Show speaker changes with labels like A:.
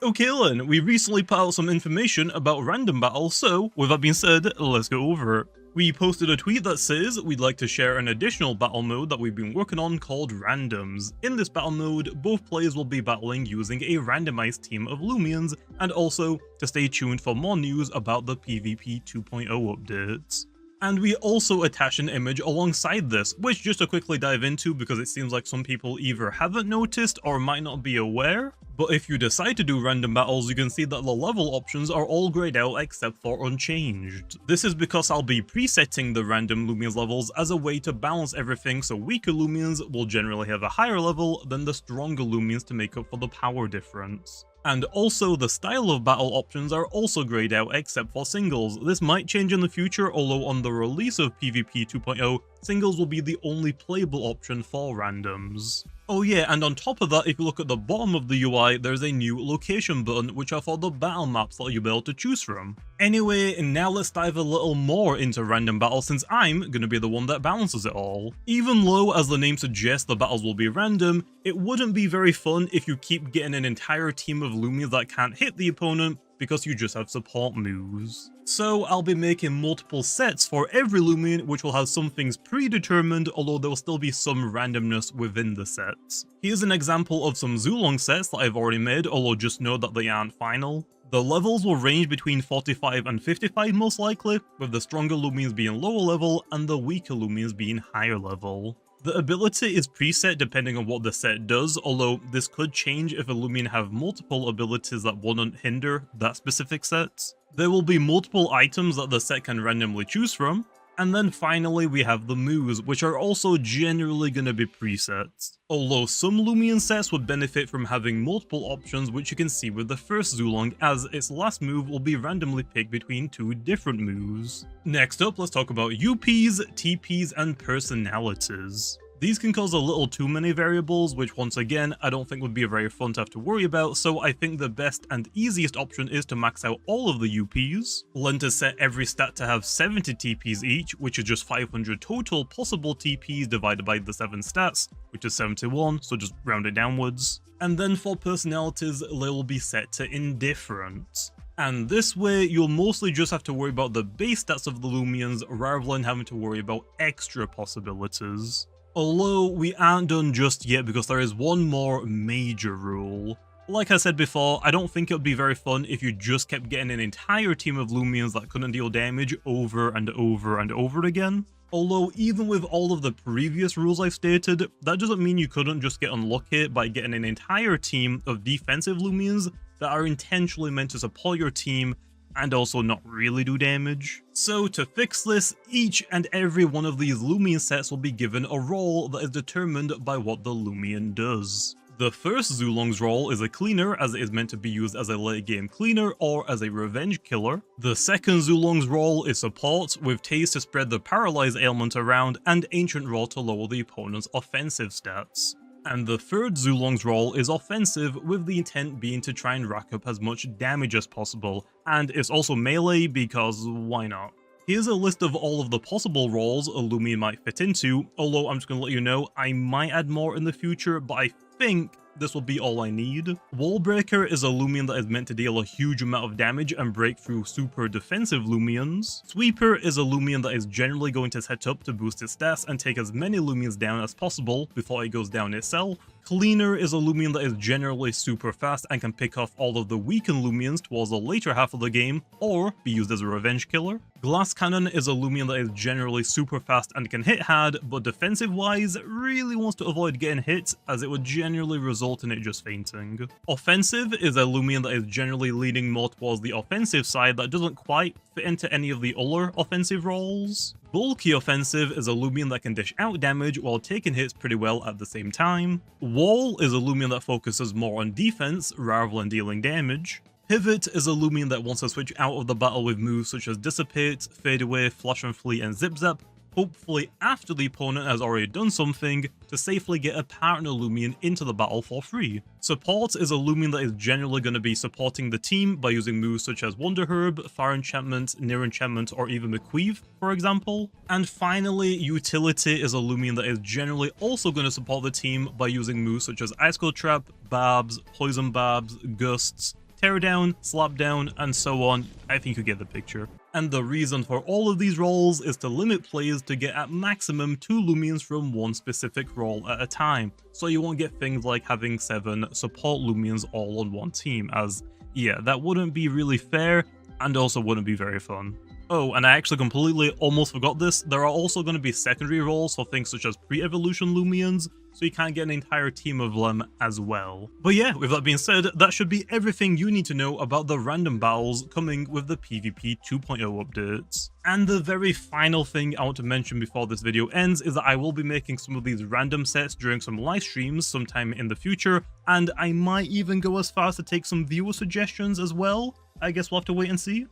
A: Okay then, we recently put out some information about random battles, so with that being said, let's go over it. We posted a tweet that says we'd like to share an additional battle mode that we've been working on called Randoms. In this battle mode, both players will be battling using a randomized team of Loomians, and also to stay tuned for more news about the PvP 2.0 updates. And we also attach an image alongside this, which just to quickly dive into because it seems like some people either haven't noticed or might not be aware. But if you decide to do random battles, you can see that the level options are all grayed out except for unchanged. This is because I'll be presetting the random Loomians levels as a way to balance everything, so weaker Loomians will generally have a higher level than the stronger Loomians to make up for the power difference. And also, the style of battle options are also grayed out except for singles. This might change in the future, although on the release of PvP 2.0, singles will be the only playable option for randoms. Oh yeah, and on top of that, if you look at the bottom of the UI, there's a new location button, which are for the battle maps that you'll be able to choose from. Anyway, now let's dive a little more into random battles since I'm gonna be the one that balances it all. Even though, as the name suggests, the battles will be random, it wouldn't be very fun if you keep getting an entire team of Loomians that can't hit the opponent because you just have support moves. So I'll be making multiple sets for every Loomian, which will have some things predetermined, although there will still be some randomness within the sets. Here's an example of some Zulong sets that I've already made, although just know that they aren't final. The levels will range between 45 and 55 most likely, with the stronger Loomians being lower level and the weaker Loomians being higher level. The ability is preset depending on what the set does, although this could change if a Loomian have multiple abilities that wouldn't hinder that specific set. There will be multiple items that the set can randomly choose from, and then finally we have the moves, which are also generally going to be presets. Although some Loomian sets would benefit from having multiple options, which you can see with the first Zulong, as its last move will be randomly picked between two different moves. Next up, let's talk about UPs, TPs, and personalities. These can cause a little too many variables, which once again, I don't think would be very fun to have to worry about, so I think the best and easiest option is to max out all of the UPs, then to set every stat to have 70 TPs each, which is just 500 total possible TPs divided by the 7 stats, which is 71, so just round it downwards. And then for personalities, they will be set to indifferent. And this way, you'll mostly just have to worry about the base stats of the Loomians rather than having to worry about extra possibilities. Although we aren't done just yet because there is one more major rule. Like I said before, I don't think it would be very fun if you just kept getting an entire team of Loomians that couldn't deal damage over and over and over again. Although even with all of the previous rules I've stated, that doesn't mean you couldn't just get unlucky by getting an entire team of defensive Loomians that are intentionally meant to support your team and also not really do damage. So to fix this, each and every one of these Loomian sets will be given a role that is determined by what the Loomian does. The first Zulong's role is a cleaner, as it is meant to be used as a late game cleaner or as a revenge killer. The second Zulong's role is support, with Taze to spread the paralyze ailment around and Ancient Raw to lower the opponent's offensive stats. And the third Zulong's role is offensive, with the intent being to try and rack up as much damage as possible, and it's also melee because why not? Here's a list of all of the possible roles a Loomian might fit into, although I'm just going to let you know I might add more in the future, but I think this will be all I need. Wallbreaker is a Loomian that is meant to deal a huge amount of damage and break through super defensive Loomians. Sweeper is a Loomian that is generally going to set up to boost its stats and take as many Loomians down as possible before it goes down itself. Cleaner is a Loomian that is generally super fast and can pick off all of the weakened Loomians towards the later half of the game, or be used as a revenge killer. Glass Cannon is a Loomian that is generally super fast and can hit hard, but defensive wise really wants to avoid getting hit as it would generally result in it just fainting. Offensive is a Loomian that is generally leaning more towards the offensive side that doesn't quite fit into any of the other offensive roles. Bulky Offensive is a Loomian that can dish out damage while taking hits pretty well at the same time. Wall is a Loomian that focuses more on defense rather than dealing damage. Pivot is a Loomian that wants to switch out of the battle with moves such as Dissipate, Fade Away, Flash and Flee, and Zip Zap, hopefully after the opponent has already done something, to safely get a partner Loomian into the battle for free. Support is a Loomian that is generally going to be supporting the team by using moves such as Wonder Herb, Fire Enchantment, Near Enchantment, or even Bequeath, for example. And finally, Utility is a Loomian that is generally also going to support the team by using moves such as Ice Cold Trap, Barbs, Poison Barbs, Gusts, tear down, slap down, and so on. I think you get the picture. And the reason for all of these roles is to limit players to get at maximum 2 Loomians from one specific role at a time, so you won't get things like having 7 support Loomians all on one team, as yeah, that wouldn't be really fair and also wouldn't be very fun. Oh, and I actually completely almost forgot this, there are also going to be secondary roles for things such as pre-evolution Loomians, so you can't get an entire team of them as well. But yeah, with that being said, that should be everything you need to know about the random battles coming with the PvP 2.0 updates. And the very final thing I want to mention before this video ends is that I will be making some of these random sets during some live streams sometime in the future, and I might even go as far as to take some viewer suggestions as well. I guess we'll have to wait and see.